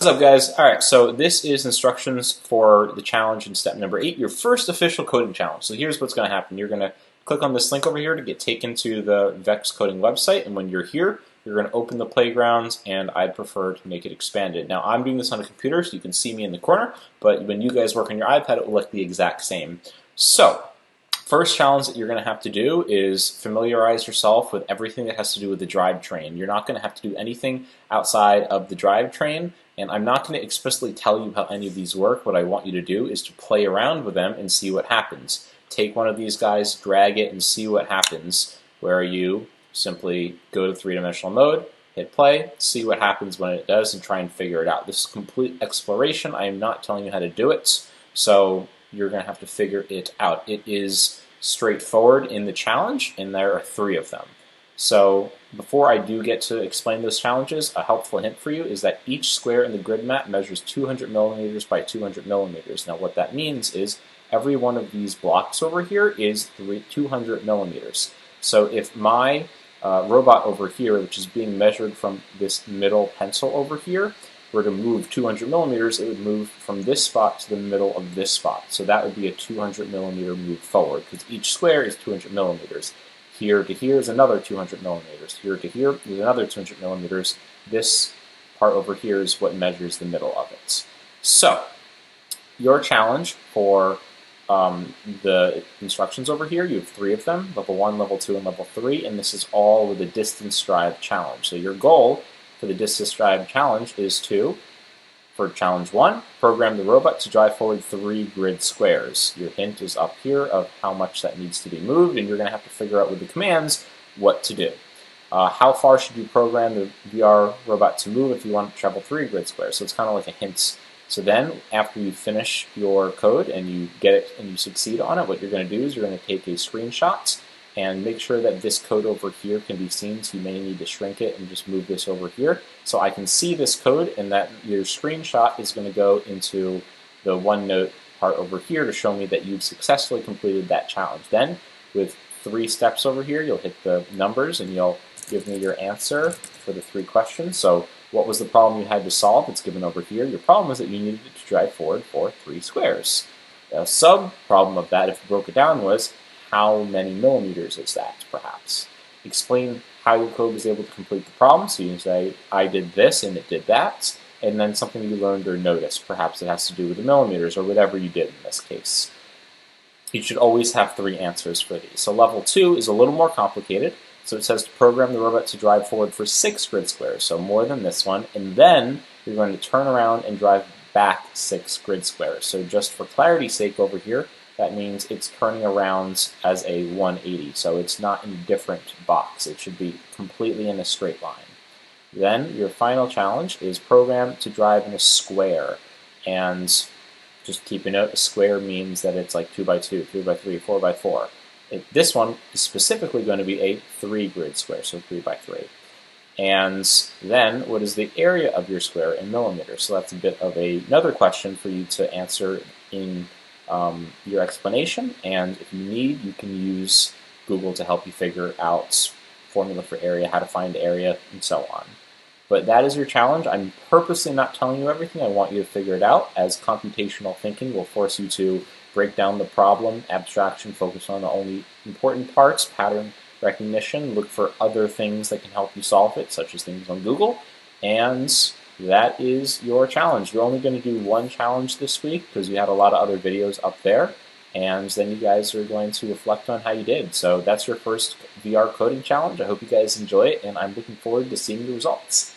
What's up, guys? All right, so this is instructions for the challenge in step number 8, your first official coding challenge. So here's what's going to happen. You're going to click on this link over here to get taken to the Vex Coding website, and when you're here, you're going to open the playground, and I'd prefer to make it expanded. Now, I'm doing this on a computer, so you can see me in the corner, but when you guys work on your iPad, it will look the exact same. So, first challenge that you're going to have to do is familiarize yourself with everything that has to do with the drivetrain. You're not going to have to do anything outside of the drivetrain, and I'm not going to explicitly tell you how any of these work. What I want you to do is to play around with them and see what happens. Take one of these guys, drag it, and see what happens, where you simply go to three-dimensional mode, hit play, see what happens when it does, and try and figure it out. This is complete exploration. I am not telling you how to do it, so you're going to have to figure it out. It is straightforward in the challenge, and there are 3 of them. So before I do get to explain those challenges, a helpful hint for you is that each square in the grid map measures 200 millimeters by 200 millimeters. Now what that means is every one of these blocks over here is 200 millimeters. So if my robot over here, which is being measured from this middle pencil over here, were to move 200 millimeters, it would move from this spot to the middle of this spot. So that would be a 200 millimeter move forward, because each square is 200 millimeters. Here to here is another 200 millimeters. Here to here is another 200 millimeters. This part over here is what measures the middle of it. So, your challenge for the instructions over here, you have 3 of them, level 1, level 2, and level 3, and this is all with a distance drive challenge. So your goal for the distance drive challenge is to, for challenge 1, program the robot to drive forward 3 grid squares. Your hint is up here of how much that needs to be moved, and you're going to have to figure out with the commands what to do. How far should you program the VR robot to move if you want to travel 3 grid squares? So it's kind of like a hint. So then, after you finish your code and you get it and you succeed on it, what you're going to do is you're going to take a screenshot and make sure that this code over here can be seen, so you may need to shrink it and just move this over here. So I can see this code, and that your screenshot is going to go into the OneNote part over here to show me that you've successfully completed that challenge. Then, with 3 steps over here, you'll hit the numbers and you'll give me your answer for the 3 questions. So what was the problem you had to solve? It's given over here. Your problem was that you needed to drive forward for 3 squares. A sub-problem of that, if you broke it down, was how many millimeters is that, perhaps? Explain how your code was able to complete the problem. So you can say, I did this and it did that, and then something you learned or noticed. Perhaps it has to do with the millimeters or whatever you did in this case. You should always have 3 answers for these. So level 2 is a little more complicated. So it says to program the robot to drive forward for 6 grid squares, so more than this one, and then you're going to turn around and drive back 6 grid squares. So just for clarity's sake over here, that means it's turning around as a 180, so it's not in a different box. It should be completely in a straight line. Then your final challenge is program to drive in a square, and just keep a note, a square means that it's like 2 by 2, 3 by 3, 4 by 4. This one is specifically going to be a 3 grid square, so 3 by 3. And then, what is the area of your square in millimeters? So that's a bit of another question for you to answer in your explanation, and if you need, you can use Google to help you figure out formula for area, how to find area, and so on. But that is your challenge. I'm purposely not telling you everything. I want you to figure it out, as computational thinking will force you to break down the problem, abstraction, focus on the only important parts, pattern recognition, look for other things that can help you solve it, such as things on Google, and that is your challenge. You're only going to do 1 challenge this week because you had a lot of other videos up there, and then you guys are going to reflect on how you did. So that's your first VR coding challenge. I hope you guys enjoy it, and I'm looking forward to seeing the results.